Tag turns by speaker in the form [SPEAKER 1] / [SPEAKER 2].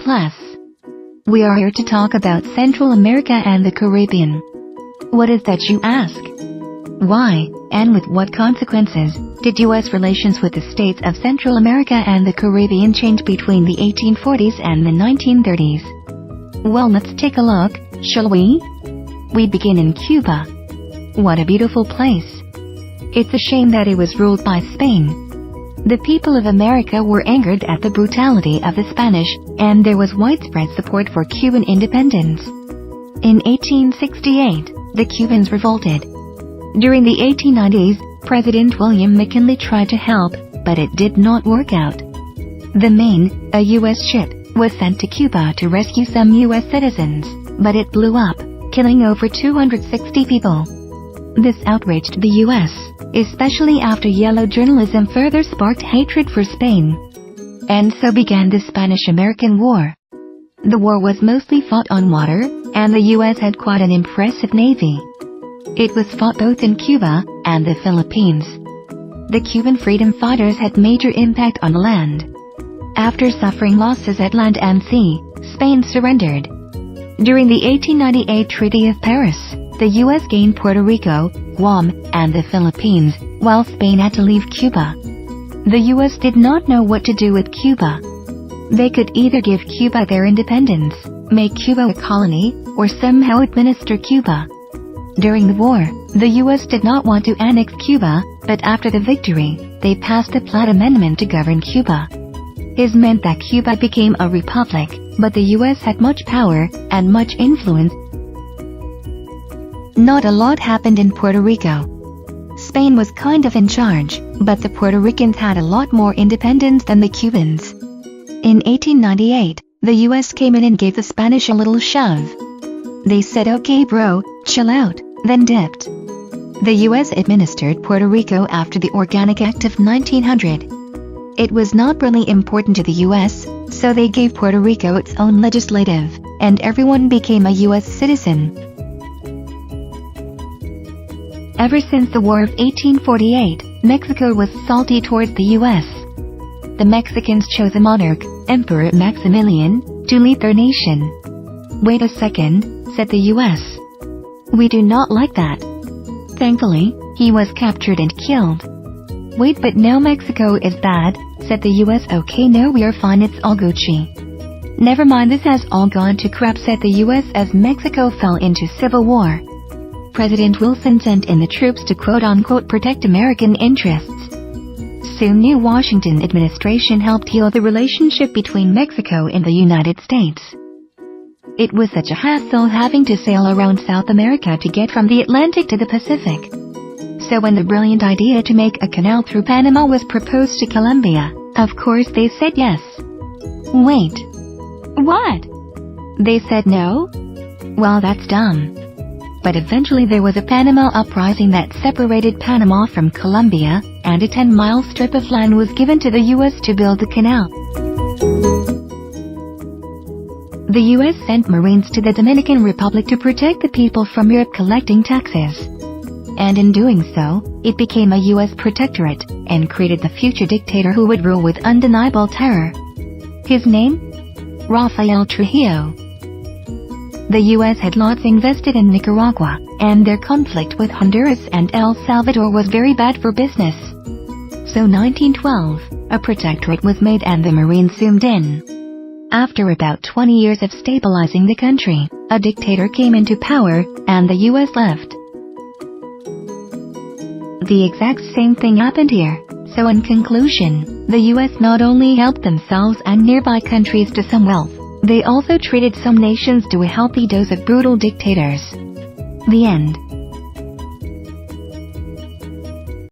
[SPEAKER 1] class. We are here to talk about Central America and the Caribbean. What is that, you ask? Why, and with what consequences, did U.S. relations with the states of Central America and the Caribbean change between the 1840s and the 1930s? Well, let's take a look, shall we? We begin in Cuba. What a beautiful place. It's a shame that it was ruled by Spain. The people of America were angered at the brutality of the Spanish, and there was widespread support for Cuban independence. In 1868, the Cubans revolted. During the 1890s, President William McKinley tried to help, but it did not work out. The Maine, a U.S. ship, was sent to Cuba to rescue some U.S. citizens, but it blew up, killing over 260 people. This outraged the U.S., especially after yellow journalism further sparked hatred for Spain. And so began the Spanish-American War. The war was mostly fought on water, and the U.S. had quite an impressive navy. It was fought both in Cuba and the Philippines. The Cuban freedom fighters had major impact on land. After suffering losses at land and sea, Spain surrendered. During the 1898 Treaty of Paris, the U.S. gained Puerto Rico, Guam, and the Philippines, while Spain had to leave Cuba. The U.S. did not know what to do with Cuba. They could either give Cuba their independence, make Cuba a colony, or somehow administer Cuba. During the war, the U.S. did not want to annex Cuba, but after the victory, they passed the Platt Amendment to govern Cuba. This meant that Cuba became a republic, but the U.S. had much power and much influence. Not a lot happened in Puerto Rico. Spain was kind of in charge, but the Puerto Ricans had a lot more independence than the Cubans. In 1898, the U.S. came in and gave the Spanish a little shove. They said, "Okay bro, chill out," then dipped. The U.S. administered Puerto Rico after the Organic Act of 1900. It was not really important to the U.S., so they gave Puerto Rico its own legislative, and everyone became a U.S. citizen. Ever since the War of 1848, Mexico was salty towards the U.S. The Mexicans chose a monarch, Emperor Maximilian, to lead their nation. "Wait a second," said the U.S. "We do not like that." Thankfully, he was captured and killed. "Wait, but now Mexico is bad," said the U.S. "Okay, no, we are fine, it's all Gucci." "Never mind, this has all gone to crap," said the U.S. as Mexico fell into civil war. President Wilson sent in the troops to quote-unquote protect American interests. Soon new Washington administration helped heal the relationship between Mexico and the United States. It was such a hassle having to sail around South America to get from the Atlantic to the Pacific. So when the brilliant idea to make a canal through Panama was proposed to Colombia, of course they said yes. Wait. What? They said no? Well, that's dumb. But eventually there was a Panama uprising that separated Panama from Colombia, and a 10-mile strip of land was given to the U.S. to build the canal. The U.S. sent Marines to the Dominican Republic to protect the people from Europe collecting taxes. And in doing so, it became a U.S. protectorate, and created the future dictator who would rule with undeniable terror. His name? Rafael Trujillo. The U.S. had lots invested in Nicaragua, and their conflict with Honduras and El Salvador was very bad for business. So 1912, a protectorate was made and the Marines zoomed in. After about 20 years of stabilizing the country, a dictator came into power, and the U.S. left. The exact same thing happened here. So in conclusion, the U.S. not only helped themselves and nearby countries to some wealth, they also treated some nations to a healthy dose of brutal dictators. The end.